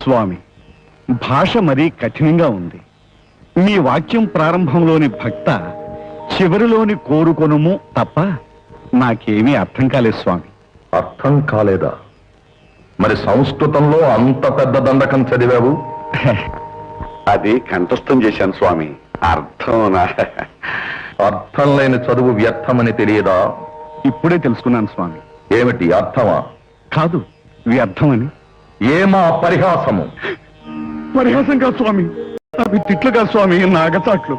స్వామి, భాష మరీ కఠినంగా ఉంది. మీ వాక్యం ప్రారంభంలోని భక్త, చివరిలోని కోరుకొనుము తప్ప నాకేమీ అర్థం కాలేదు స్వామి. అర్థం కాలేదా? మరి సంస్కృతంలో అంత పెద్ద దండకం చదివావు? అది కంఠస్థం చేశాను స్వామి. అర్థం లేని చదువు వ్యర్థమని తెలియదా? ఇప్పుడే తెలుసుకున్నాను స్వామి. ఏమిటి అర్థమా? కాదు, వ్యర్థమని. ఏమా పరిహాసము? పరిహాసం కాదు స్వామి, అవి తిట్లు కాదు స్వామి, నాగచాట్లు.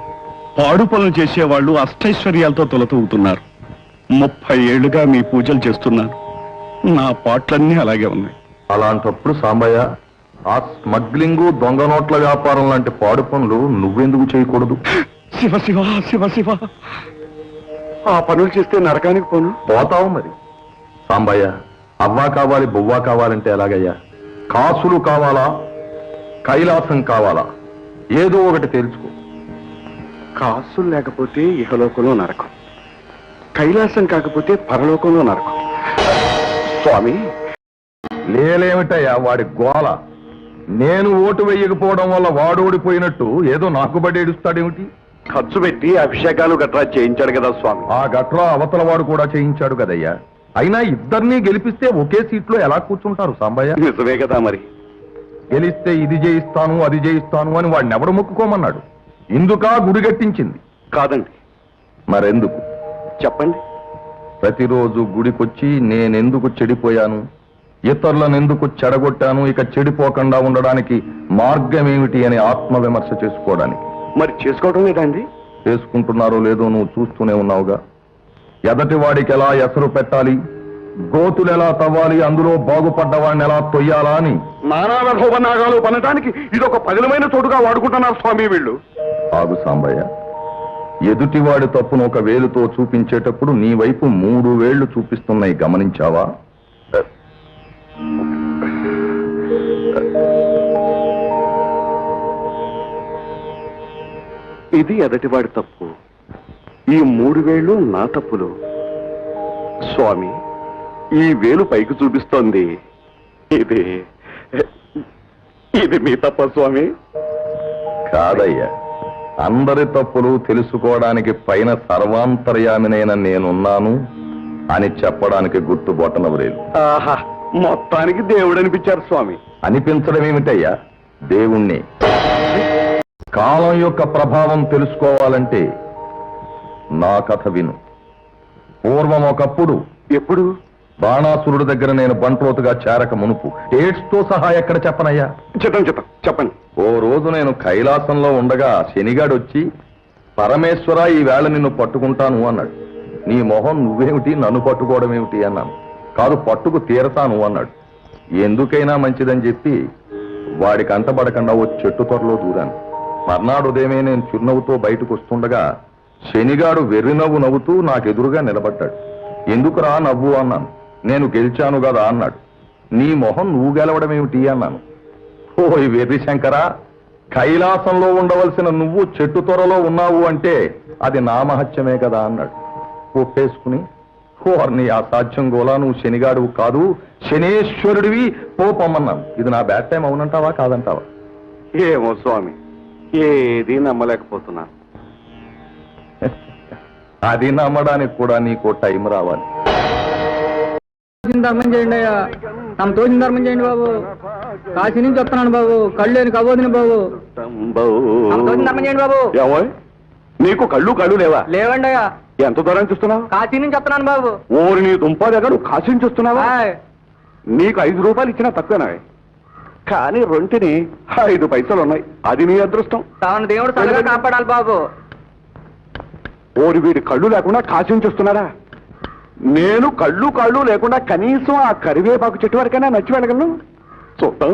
పాడు పనులు చేసేవాళ్ళు అష్టైశ్వర్యాలతో తొలతూగుతున్నారు. 30 ఏళ్లుగా మీ పూజలు చేస్తున్నాను, నా పాటలన్నీ అలాగే ఉన్నాయి. అలాంటప్పుడు సాంబయ్య, ఆ స్మగ్లింగు, దొంగ నోట్ల వ్యాపారం లాంటి పాడు పనులు నువ్వెందుకు చేయకూడదు? శివ శివ శివ శివ, ఆ పనులు చేస్తే నరకానికి పోతావు. మరి సాంబయ్య, అవ్వా కావాలి బొవ్వా కావాలంటే ఎలాగయ్యా? కాసులు కావాలా, కైలాసం కావాలా? ఏదో ఒకటి తెలుసుకో. కాసులు లేకపోతే ఇహలోకంలో నరకం, కైలాసం కాకపోతే పరలోకంలో నరకం. స్వామి, లేలేమిటయ్యా వాడి గోల? నేను ఓటు వెయ్యకపోవడం వల్ల వాడు ఓడిపోయినట్టు ఏదో నాకు బడి ఏడుస్తాడేమిటి? ఖర్చు పెట్టి అభిషేకాలు గట్రా చేయించాడు కదా స్వామి. ఆ గట్రా అవతల వాడు కూడా చేయించాడు కదయ్యా. అయినా ఇద్దరినీ గెలిపిస్తే ఒకే సీట్లో ఎలా కూర్చుంటారు సాంబయ్య? నిజమే కదా మరి. గెలిస్తే ఇది చేయిస్తాను అది చేయిస్తాను అని వాడిని ఎవడు మొక్కుకోమన్నాడు? ఇందుకా గుడి కట్టించింది? కాదండి. మరెందుకు చెప్పండి. ప్రతిరోజు గుడికొచ్చి నేనెందుకు చెడిపోయాను, ఇతరులను ఎందుకు చెడగొట్టాను, ఇక చెడిపోకుండా ఉండడానికి మార్గం ఏమిటి అని ఆత్మవిమర్శ చేసుకోవడానికి. మరి చేసుకోవడం లేదండి? చేసుకుంటున్నారో లేదో నువ్వు చూస్తూనే ఉన్నావుగా. ఎదటి వాడికి ఎలా ఎసరు పెట్టాలి, గోతులు ఎలా తవ్వాలి, అందులో బాగుపడ్డవాడిని ఎలా తొయ్యాలా అని నానా విధోపనాగాలు పనడానికి ఇదొక పదిలమైన చోటుగా వాడుకుంటున్నారు స్వామి వీళ్ళు. ఆగు సాంబయ్య, ఎదుటివాడి తప్పును ఒక వేలుతో చూపించేటప్పుడు నీ వైపు 3 వేళ్లు చూపిస్తున్నాయి, గమనించావా? ఇది ఎదటివాడి తప్పు, ఈ 3 వేళ్ళు నా తప్పులు. స్వామి, ఈ వేలు పైకి చూపిస్తోంది, ఇది ఇది మీ తప్ప స్వామి? కాదయ్యా, అందరి తప్పులు తెలుసుకోవడానికి పైన సర్వాంతర్యామినైన నేనున్నాను అని చెప్పడానికి గుర్తు బొట్టనవరేలు. ఆహా, మొత్తానికి దేవుడు అనిపించారు స్వామి. అనిపించడం ఏమిటయ్యా? దేవుణ్ణి. కాలం యొక్క ప్రభావం తెలుసుకోవాలంటే నా కథ విను. పూర్వం ఒకప్పుడు, ఎప్పుడు? బాణాసురుడి దగ్గర నేను బంట్రోతుగా చేరక మునుపు, డేట్స్ తో సహా ఎక్కడ చెప్పనయ్యా? చెప్పండి. ఓ రోజు నేను కైలాసంలో ఉండగా శనిగాడు వచ్చి, పరమేశ్వర ఈ వేళ నిన్ను పట్టుకుంటాను అన్నాడు. నీ మొహం నువ్వేమిటి, నన్ను పట్టుకోవడం ఏమిటి అన్నాను. కాదు, పట్టుకు తీరతాను అన్నాడు. ఎందుకైనా మంచిదని చెప్పి వాడికి అంటబడకుండా ఓ చెట్టు త్వరలో దూరాను. మర్నాడు ఉదయమే నేను చిరునవ్వుతో బయటకు వస్తుండగా శనిగాడు వెర్రినవ్వు నవ్వుతూ నాకెదురుగా నిలబడ్డాడు. ఎందుకురా నవ్వు అన్నాను. నేను గెలిచాను కదా అన్నాడు. నీ మొహం నువ్వు గెలవడం ఏమిటి అన్నాను. ఓయ్ వెర్రి శంకరా, కైలాసంలో ఉండవలసిన నువ్వు చెట్టు త్వరలో ఉన్నావు అంటే అది నా మహత్యమే కదా అన్నాడు. ఒప్పేసుకుని, నీ అసాధ్యం గోలా, నువ్వు శనిగాడువు కాదు, శనేశ్వరుడివి, పోపమ్మన్నాను. ఇది నా బ్యాడ్ టైం అవునంటావా కాదంటావా? ఏమో స్వామి, ఏది నమ్మలేకపోతున్నాను. అది నమ్మడానికి కూడా నీకు టైం రావాలి. ధర్మం చేయండి అయ్యా, తమ తోచిన ధర్మం చేయండి బాబు. కాశీ నుంచి వస్తున్నాను బాబు, కళ్ళేని కబోదిని బాబు. తోచిన ధర్మం చేయండి బాబు. నీకు కళ్ళు లేవా? లేవండి అయ్యా. ఎంత దూరం చూస్తున్నావు? కాశీ నుంచి వస్తున్నాను బాబు. ఓరి నీ దుంప దగ్గర నువ్వు కాశీ నుంచి వస్తున్నావా? నీకు 5 రూపాయలు ఇచ్చినా తక్కువేనా? కానీ రొంటిని 5 పైసలు ఉన్నాయి, అది నీ అదృష్టం. తాను దేవుడు చల్లగా కాపాడాలి బాబు. ఓరి వీడి కళ్ళు లేకుండా కాశీ నుంచి వస్తున్నారా? నేను కళ్ళు లేకుండా కనీసం ఆ కరివేపాకు చెట్టు వరకైనా నచ్చి వెళ్ళగలను. చూద్దాం.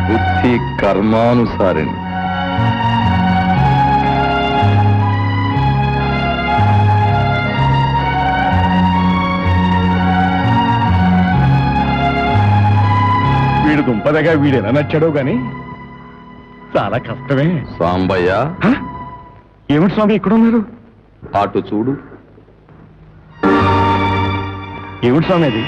బుద్ధి కర్మానుసారిణి. వీడు దుంపదగా వీడెలా నచ్చాడో గాని చాలా కష్టమే. సాంబయ్య, ఏమిటి స్వామి ఇక్కడ ఉన్నారు? అటు చూడు. ఏమిటి స్వామి అది?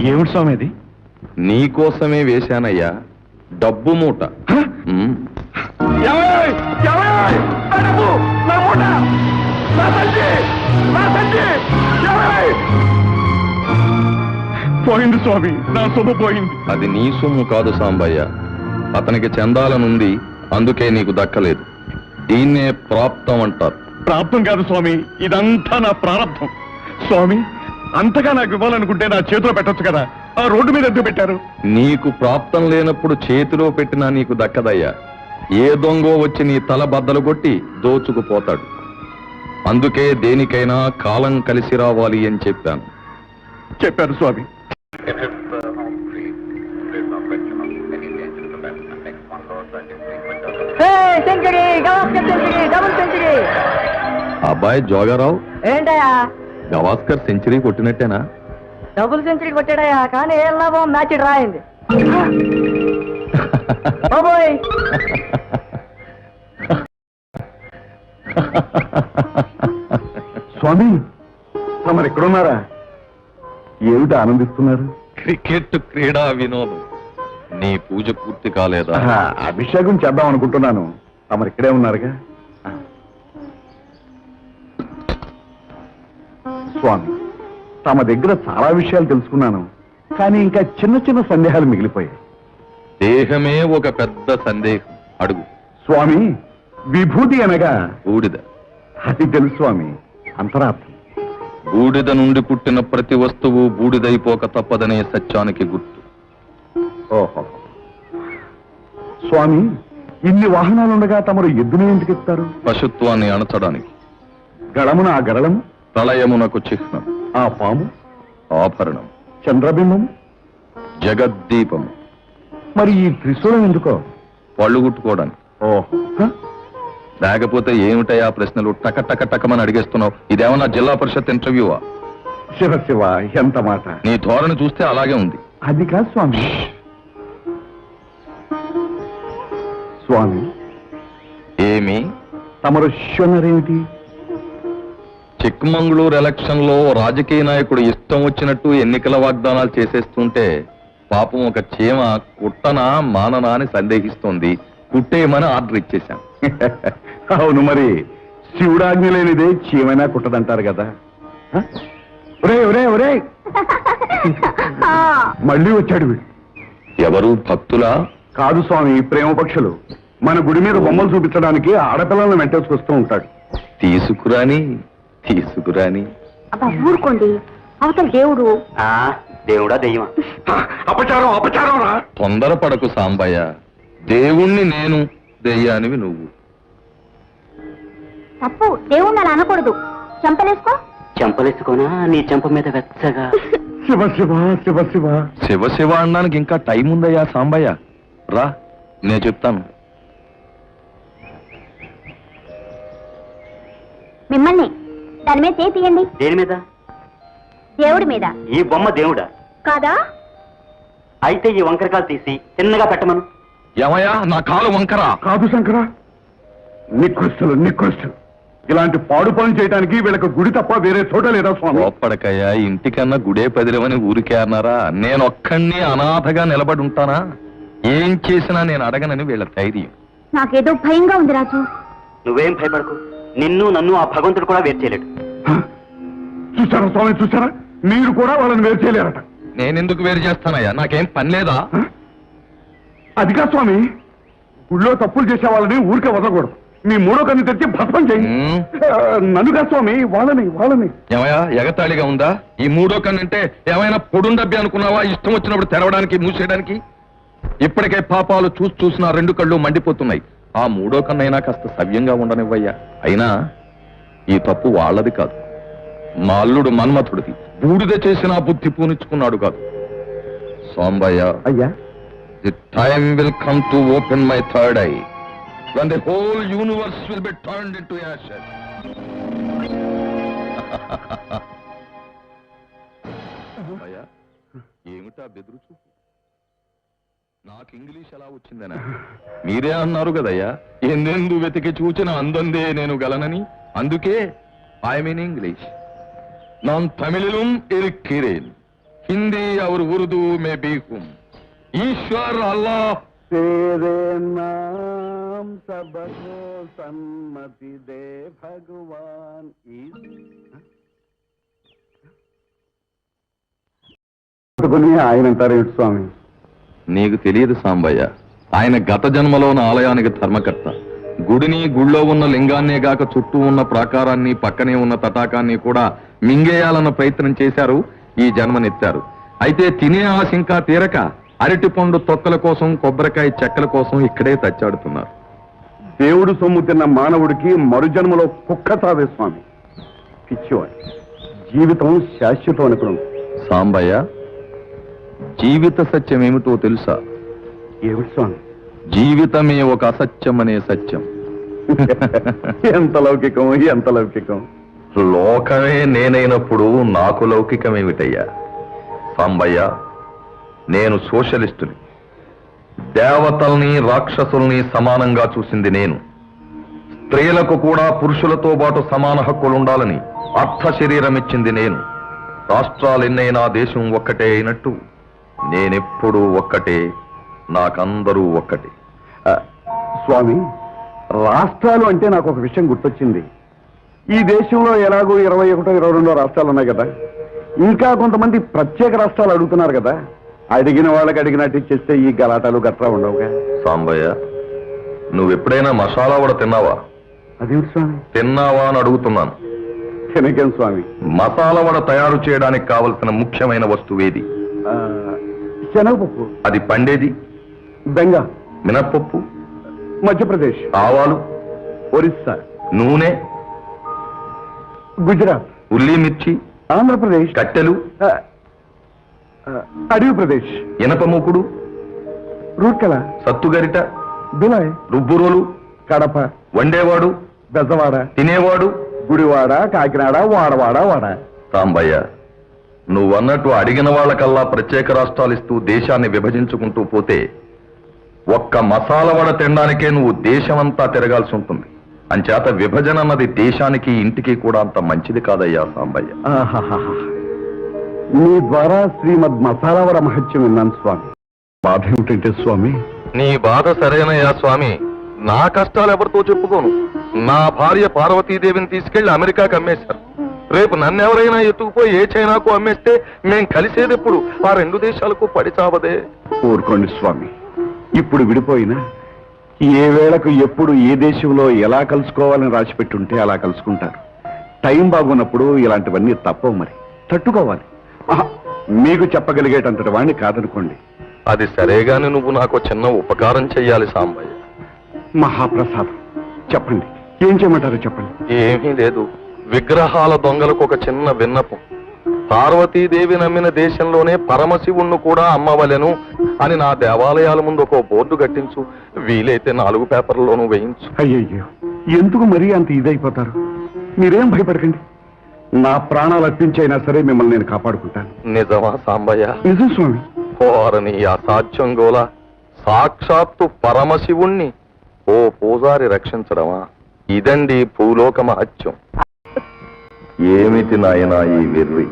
ఏమిటి స్వామి అది? నీకోసమే వేశానయ్యా, డబ్బు మూట. ఉమ్. పోయింది స్వామి, నా సొమ్ము పోయింది. అది నీ సొమ్ము కాదు సాంబయ్య, అతనికి చెందాలనుంది, అందుకే నీకు దక్కలేదు. దీన్నే ప్రాప్తం అంటారు. ప్రాప్తం కాదు స్వామి, ఇదంతా నా ప్రారంభం. స్వామి, అంతగా నాకు ఇవ్వాలనుకుంటే నా చేతిలో పెట్టొచ్చు కదా, ఆ రోడ్డు మీద ఎందుకు పెట్టారు? నీకు ప్రాప్తం లేనప్పుడు చేతిలో పెట్టినా నీకు దక్కదయ్యా. ఏ దొంగో వచ్చి నీ తల బద్దలు కొట్టి దోచుకుపోతాడు. అందుకే దేనికైనా కాలం కలిసి రావాలి అని చెప్పాను. చెప్పారు స్వామి. Century, century, double century. అబ్బాయి జోగారావు, ఏంటయ్యా గవాస్కర్ సెంచరీ కొట్టినట్టేనా? డబుల్ సెంచరీ కొట్టాడయ్యా, కానీ ఏం లాభం, మ్యాచ్ డ్రా అయింది. బాబోయ్, స్వామి, తమరు ఎక్కడున్నారా? ఏమిటి ఆనందిస్తున్నారు? క్రికెట్ క్రీడా వినోదం. నీ పూజ పూర్తి కాలేదా? అభిషేకం చేద్దాం అనుకుంటున్నాను. తమరు ఇక్కడే ఉన్నారుగా. స్వామి, తమ దగ్గర చాలా విషయాలు తెలుసుకున్నాను, కానీ ఇంకా చిన్న చిన్న సందేహాలు మిగిలిపోయాయి. దేహమే ఒక పెద్ద సందేహం. అడుగు. స్వామి, విభూతి అనగా బూడిద. అది తెలుసు స్వామి, అంతరార్థం. బూడిద నుండి పుట్టిన ప్రతి వస్తువు బూడిదైపోక తప్పదనే సత్యానికి గుర్తు. ఓహో. స్వామి, ఇన్ని వాహనాలుండగా తమరు ఎద్దుని ఎందుకు ఎక్కుతారు? పశుత్వాన్ని అణచడానికి. గళమున ఆ గరళము, ప్రళయమునకు చిహ్నం. ఆ పాము, ఆభరణం. చంద్రబింబము, జగద్దీపము. మరి ఈ త్రిశూలం ఎందుకో? పళ్ళు గుట్టుకోవడానికి. ఓహో. హ? లేకపోతే ఏమిటయా ప్రశ్నలు టక టక టకమని అడిగేస్తున్నావు? ఇదేమన్నా జిల్లా పరిషత్ ఇంటర్వ్యూవా? శివ శివ, ఎంత మాట! నీ ధోరణి చూస్తే అలాగే ఉంది. అది కాదు స్వామి. స్వామి, ఏమి? తమరు శిష్యున్నారేమిటి? చిక్మంగళూరు ఎలక్షన్ లో రాజకీయ నాయకుడు ఇష్టం వచ్చినట్టు ఎన్నికల వాగ్దానాలు చేసేస్తుంటే పాపం ఒక చీమ కుట్టనా మాననా అని సందేహిస్తోంది. కుట్టేయమని ఆర్డర్ ఇచ్చేశాం. అవును, మరి శివుడాజ్ఞ లేనిదే చీమైనా కుట్టదంటారు కదా. హ? ఒరే ఒరే ఒరే, మళ్ళీ వచ్చాడు వీడు. ఎవరు? భక్తులా? కాదు స్వామి, ప్రేమ పక్షులు. మన గుడి మీద బొమ్మలు చూపించడానికి ఆడపిల్లలను వెంటేసుకొస్తూ ఉంటాడు. తీసుకురాని తీసుకురాని. అబ్బా ఊరుకోండి, అవతల దేవుడు. దేవుడా దెయ్యమా? అపచారం అపచారం రా. తొందరపడకు సాంబయ్య, దేవుణ్ణి నేను, దెయ్యానివి నువ్వు. తప్పు, దేవుణ్ణి అలా అనకూడదు. చెంపలేసుకో. చెంపలేసుకోనా నీ చెంప మీద వెచ్చగా? శివ శివ శివ శివ. శివ శివ అనడానికి ఇంకా టైం ఉందయ్యా సాంబయ్య. రా, నేను చెప్తాను. మిమ్మల్ని దాని మీద చేయి తీయండి. దేని మీద? దేవుడి మీద. ఈ బొమ్మ దేవుడా కాదా? అయితే ఈ వంకరకాలు తీసి చిన్నగా పెట్టమను. ఏమయ్యా, నా కాలు వంకరా? కాదు శంకర, నికృష్టులు నికృష్టులు. ఇలాంటి పాడు పనులు చేయడానికి వీళ్ళకి గుడి తప్ప వేరే చోట లేదా స్వామి? ఒప్పడకయ్యా, ఇంటికన్నా గుడే పదిరమని ఊరికే అన్నారా? నేను ఒక్కడిని అనాథగా నిలబడి ఉంటానా? ఏం చేసినా నేను అడగనని వీళ్ళ ధైర్యం. నాకేదో భయంగా ఉంది రాజు. నువ్వేం భయపడకు, నిన్ను నన్ను ఆ భగవంతుడు కూడా వేరు చేయలేడు. హ? చూసారా స్వామి, చూసారా? మీరు కూడా వాళ్ళని వేరు చేయలేరట. నేనెందుకు వేరు చేస్తానయ్యా? నాకేం పని లేదా? హ? అది కాదు స్వామి, గుళ్ళో తప్పులు చేసే వాళ్ళని ఊరికే వదలకూడదు. మీ మూడో కన్ను తెచ్చి భస్మం చేయి. నన్ను కాదు స్వామి, వాళ్ళని వాళ్ళని. ఏమయ్యా, ఎగతాళిగా ఉందా? ఈ మూడో కన్నంటే ఏమైనా పొడుండబ్బి అనుకున్నావా? ఇష్టం వచ్చినప్పుడు తెరవడానికి మూసేయడానికి. ఇప్పటికే పాపాలు చూసిన రెండు కళ్ళు మండిపోతున్నాయి. ఆ మూడో కన్నైనా కాస్త సవ్యంగా ఉండనివ్వయ్యా. అయినా ఈ తప్పు వాళ్ళది కాదు, మా అల్లుడు మన్మథుడిది. బూడిద చేసిన బుద్ధి పూనిచ్చుకున్నాడు కాదు. సాంబయ్య, అయ్యా, the time will come to open my third eye when the whole universe will be turned into ashes. Sambaiah, ఏమిటా బెదురు చూపు? నాకు ఇంగ్లీష్ ఎలా వచ్చిందనా? మీరే అన్నారు కదయ్యా, ఎందెందు వెతికి చూచిన అందందే నేను గలనని. అందుకే ఐ మీన్ ఇంగ్లీష్. நான் தமிழிலும் இருக்கிறேன், हिंदी और उर्दू में भी हूँ ईश्वर अल्लाह तेरे नाम सबको सम्मति दे भगवान ఆయన అంటారేమిటి స్వామి? నీకు తెలియదు సాంబయ్య, ఆయన గత జన్మలోని ఆలయానికి ధర్మకర్త. గుడిని, గుళ్ళో ఉన్న లింగాన్నే గాక చుట్టూ ఉన్న ప్రాకారాన్ని, పక్కనే ఉన్న తటాకాన్ని కూడా మింగేయాలన్న ప్రయత్నం చేశారు. ఈ జన్మనెత్తారు. అయితే తినే ఆశ ఇంకా తీరక అరటిపండు తొక్కల కోసం, కొబ్బరికాయ చెక్కల కోసం ఇక్కడే తచ్చాడుతున్నారు. దేవుడు సొమ్ము తిన్న మానవుడికి మరుజన్మలో కుక్క తావే స్వామి. పిచ్చివాడు. జీవితం శాశ్వతం అనుకున్నాం. సాంబయ్య, జీవిత సత్యం ఏమిటో తెలుసా? ఏమిటి స్వామి? జీవితమే ఒక అసత్యం అనే సత్యం. ఎంత లౌకికం, ఎంత లౌకికం. లోకమే నేనైనప్పుడు నాకు లౌకికమేమిటయ్యా? సాంబయ్య, నేను సోషలిస్టుని. దేవతల్ని, రాక్షసుల్ని సమానంగా చూసింది నేను. స్త్రీలకు కూడా పురుషులతో పాటు సమాన హక్కులుండాలని అర్థ శరీరం ఇచ్చింది నేను. రాష్ట్రాలెన్నైనా దేశం ఒక్కటే అయినట్టు నేనెప్పుడూ ఒక్కటే, నాకందరూ ఒక్కటే. స్వామి, రాష్ట్రాలు అంటే నాకు ఒక విషయం గుర్తొచ్చింది. ఈ దేశంలో ఎలాగో 21, 22 రాష్ట్రాలు ఉన్నాయి కదా. ఇంకా కొంతమంది ప్రత్యేక రాష్ట్రాలు అడుగుతున్నారు కదా. అడిగిన వాళ్ళకి అడిగినట్టు ఇచ్చేస్తే ఈ గలాటాలు గట్రా ఉండవుగా. సాంబయ్య, నువ్వెప్పుడైనా మసాలా వడ తిన్నావా? అదేమిటి స్వామి? తిన్నావా అని అడుగుతున్నాను. తినకేం స్వామి? మసాలా వడ తయారు చేయడానికి కావలసిన ముఖ్యమైన వస్తువేది? శనగపప్పు. అది పండేది? బెంగాల్. మినప్పప్పు? మధ్యప్రదేశ్. ఆవాలు? ఒరిస్సా. నూనె? గుజరాత్. ఉల్లి, మిర్చి? ఆంధ్రప్రదేశ్. కట్టెలు? అడవి ప్రదేశ్. ఇనప మూకుడు? రూర్కెల. సత్తుగరిట? దులాయ్. రుబ్బురోలు? కడప. వండేవాడు? బెజవాడ. తినేవాడు? గుడివాడ, కాకినాడ, వాడవాడ, వాడ. సాంబయ్య, నువ్వన్నట్టు అడిగిన వాళ్ళకల్లా ప్రత్యేక రాష్ట్రాలు ఇస్తూ దేశాన్ని విభజించుకుంటూ పోతే ఒక్క మసాలా వడ తినడానికే నువ్వు దేశమంతా తిరగాల్సి ఉంటుంది. అంచేత విభజన అన్నది దేశానికి, ఇంటికి కూడా అంత మంచిది కాదయ్యా సాంబయ్య. మీ ద్వారా శ్రీమద్ మసాలావడ మహత్యం విన్నాను స్వామి. బాధ ఏమిటంటే స్వామి? నీ బాధ సరేనయ్యా స్వామి. నా కష్టాలు ఎవరితో చెప్పుకోను. నా భార్య పార్వతీదేవిని తీసుకెళ్లి అమెరికాకి అమ్మేశారు. రేపు నన్నెవరైనా ఎత్తుకుపోయి ఏ చైనాకు అమ్మేస్తే మేం కలిసేదెప్పుడు? ఆ 2 దేశాలకు పడి చావదే. ఊరుకోండి స్వామి. ఇప్పుడు విడిపోయినా ఏ వేళకు ఎప్పుడు ఏ దేశంలో ఎలా కలుసుకోవాలని రాసిపెట్టుంటే అలా కలుసుకుంటారు. టైం బాగున్నప్పుడు ఇలాంటివన్నీ తప్పవు. మరి తట్టుకోవాలి. మీకు చెప్పగలిగేటంతటి వాణ్ణి కాదనుకోండి. అది సరేగాని నువ్వు నాకు చిన్న ఉపకారం చెయ్యాలి సాంబయ్య. మహాప్రసాదం. చెప్పండి, ఏం చేయమంటారో చెప్పండి. ఏమీ లేదు. విగ్రహాల దొంగలకు ఒక చిన్న విన్నపం. పార్వతీదేవి నమ్మిన దేశంలోనే పరమశివుణ్ణి కూడా అమ్మవలెను అని నా దేవాలయాల ముందు ఒక బోర్డు కట్టించు. వీలైతే 4 పేపర్లలోనూ వేయించు. అయ్యయ్యో, ఎందుకు మరీ అంత ఇదైపోతారు? మీరేం భయపడకండి. నా ప్రాణాలు అర్పించైనా సరే మిమ్మల్ని నేను కాపాడుకుంటాను. నిజమా సాంబయ్య? నిజం స్వామి. పోరని అసాధ్యం గోలా, సాక్షాత్తు పరమశివుణ్ణి ఓ పూజారి రక్షించడమా? ఇదండి భూలోక మహత్యం. ఏమిటి నాయనా ఈ వెర్రి?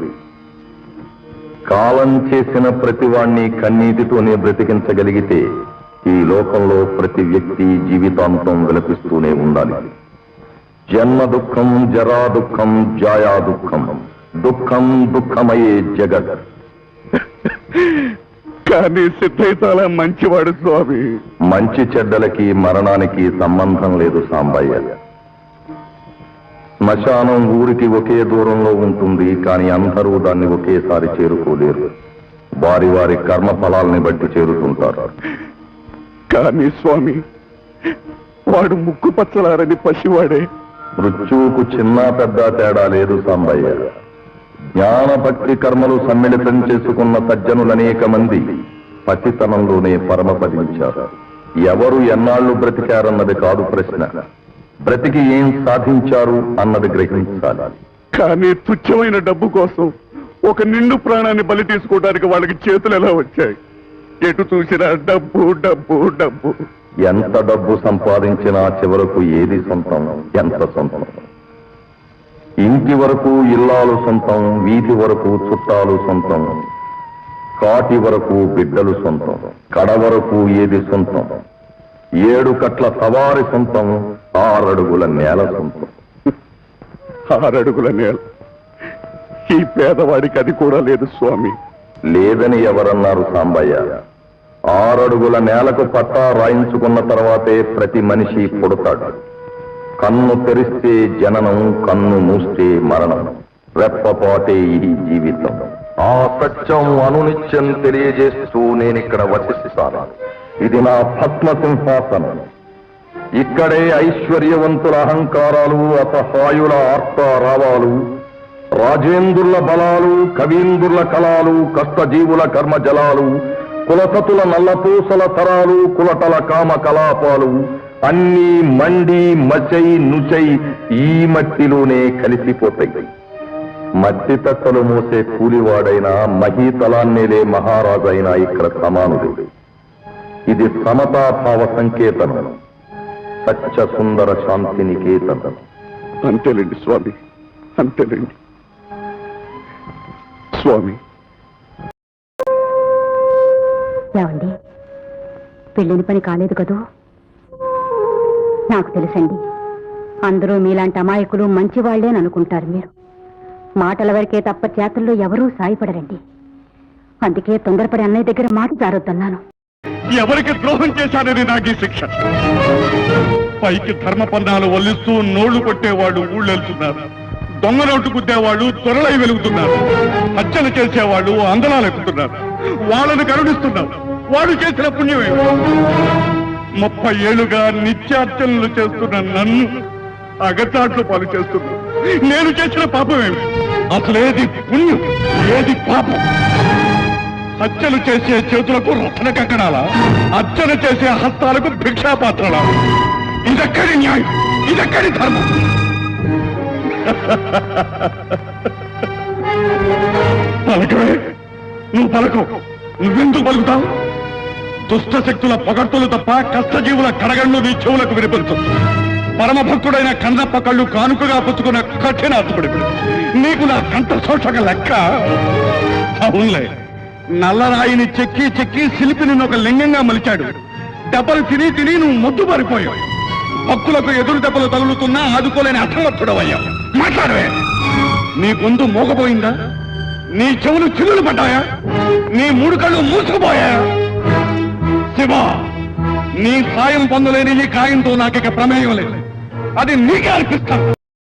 కాలం చేసిన ప్రతివాణ్ణి కన్నీటితోనే బ్రతికించగలిగితే ఈ లోకంలో ప్రతి వ్యక్తి జీవితాంతం విలపిస్తూనే ఉండాలి. జన్మ దుఃఖం, జరా దుఃఖం, జాయా దుఃఖం, దుఃఖం దుఃఖమయే జగత్. కానీ సిద్ధయ్య చాలా మంచివాడు స్వామి. మంచి చెడ్డలకి మరణానికి సంబంధం లేదు సాంబయ్య. శ్మశానం ఊరికి ఒకే దూరంలో ఉంటుంది, కానీ అందరూ దాన్ని ఒకేసారి చేరుకోలేరు. వారి వారి కర్మ ఫలాల్ని బట్టి చేరుతుంటారు. కానీ స్వామి, వాడు ముక్కు పచ్చలారని పసివాడే. మృత్యువుకు చిన్న పెద్ద తేడా లేదు సాంబయ్య. జ్ఞాన భక్తి కర్మలు సమ్మిళితం చేసుకున్న సజ్జనులనేక మంది పసితనంలోనే పరమపదించారు. ఎవరు ఎన్నాళ్లు బ్రతికారన్నది కాదు ప్రశ్న, బ్రతికి ఏం సాధించారు అన్నది గ్రహించాలి. కానీ తుచ్చమైన డబ్బు కోసం ఒక నిండు ప్రాణాన్ని బలి తీసుకోవడానికి వాళ్ళకి చేతులు ఎలా వచ్చాయి? ఎటు చూసినా డబ్బు డబ్బు డబ్బు. ఎంత డబ్బు సంపాదించినా చివరకు ఏది సొంతం? ఎంత సొంతం? ఇంటి వరకు ఇల్లాలు సొంతం, వీధి వరకు చుట్టాలు సొంతం, కాటి వరకు బిడ్డలు సొంతం, కడ వరకు ఏది సొంతం, 7 కట్ల సవారి సొంతం, 6 అడుగుల నేల సొంతం. 6 అడుగుల నేల ఈ పేదవాడికి అది కూడా లేదు స్వామి. లేదని ఎవరన్నారు సాంబయ్య? 6 అడుగుల నేలకు పట్టా రాయించుకున్న తర్వాతే ప్రతి మనిషి పుడతాడు. కన్ను తెరిస్తే జననం, కన్ను మూస్తే మరణం, రెప్పపాటే ఈ జీవితం. ఆ సత్యం అనునిత్యం తెలియజేస్తూ నేనిక్కడ వసిస్తాను. ఇది నా పద్మ సింహాసనం. ఇక్కడే ఐశ్వర్యవంతుల అహంకారాలు, అసహాయుల ఆర్తారావాలు, రాజేంద్రుల బలాలు, కవీంద్రుల కళాలు, కష్టజీవుల కర్మజలాలు, కులసతుల నల్లపూసల తరాలు, కులటల కామ కలాపాలు అన్నీ మండి మచై నుచై ఈ మట్టిలోనే కలిసిపోతాయి. మట్టి తట్టలు మోసే కూలివాడైనా, మహీతలాన్నేలే మహారాజైనా ఇక్కడ సమానుడు. ఇది సమతాభావ సంకేతనం, సత్య సుందర శాంతి నికేతనం. అంతేలేండి స్వామి, అంతేలేండి స్వామి. ఏమండి, పెళ్ళిని పని కాలేదు కదూ? నాకు తెలుసండి, అందరూ మీలాంటి అమాయకులు మంచివాళ్లేని అనుకుంటారు. మీరు మాటల వరకే తప్ప చేతుల్లో ఎవరూ సాయపడరండి. అందుకే తొందరపడి అన్నయ్య దగ్గర మాట జారొద్దన్నాను. ఎవరికి ద్రోహం చేశానని నాకు ఈ శిక్ష. పైకి ధర్మపన్నాలు వల్లిస్తూ నోళ్లు కొట్టేవాడు ఊళ్ళెళ్తున్నారు, దొంగ నోటు గుద్దేవాళ్ళు త్వరలై వెలుగుతున్నారు, హత్యలు చేసేవాళ్ళు అందలాలు ఎక్కుతున్నారు. వాళ్ళని కరుణిస్తున్నారు. వాడు చేసిన పుణ్యమే. 30 ఏళ్లుగా నిత్యార్చనలు చేస్తున్న నన్ను అగచాట్లు పాలు చేస్తున్నా. నేను చేసిన పాపమేమి? అసలేది పుణ్యం, ఏది పాపం? హత్యలు చేసే చేతులకు రత్న కంకణాలా? అర్చన చేసే హస్తాలకు భిక్షాపాత్రలా? ఇదెక్కడి న్యాయం? ఇదెక్కడి ధర్మం? పలకవే, నువ్వు పలకవు. నువ్వెందుకు పలుకుతావు? దుష్ట శక్తుల పొగడ్తులు తప్ప కష్టజీవుల కడగండ్లు నీ చెవులకు వినిపించు. పరమభక్తుడైన కన్నప్ప కళ్ళు కానుకగా పుచ్చుకున్న కఠినాత్ముడి నీకు నా కంట శోషక లెక్క. అవునులే, నల్లరాయిని చెక్కి చెక్కి శిల్పి నిన్ను ఒక లింగంగా మలిచాడు. దెబ్బలు తిని తిని నువ్వు మొద్దు పారిపోయావు. భక్తులకు ఎదురు దెబ్బలు తగులుతున్నా ఆదుకోలేని అసమర్థుడవయ్యావు. మాట్లాడవే. నీ గొంతు మోగపోయిందా? నీ చెవులు చిల్లులు పడ్డాయా? నీ 3 కళ్ళు మూసుకుపోయాయా? శివ, నీ సాయం పొందలేని ఈ కాయంతో నాకిక ప్రమేయం లేదు. అది నీకే అర్పిస్తాను.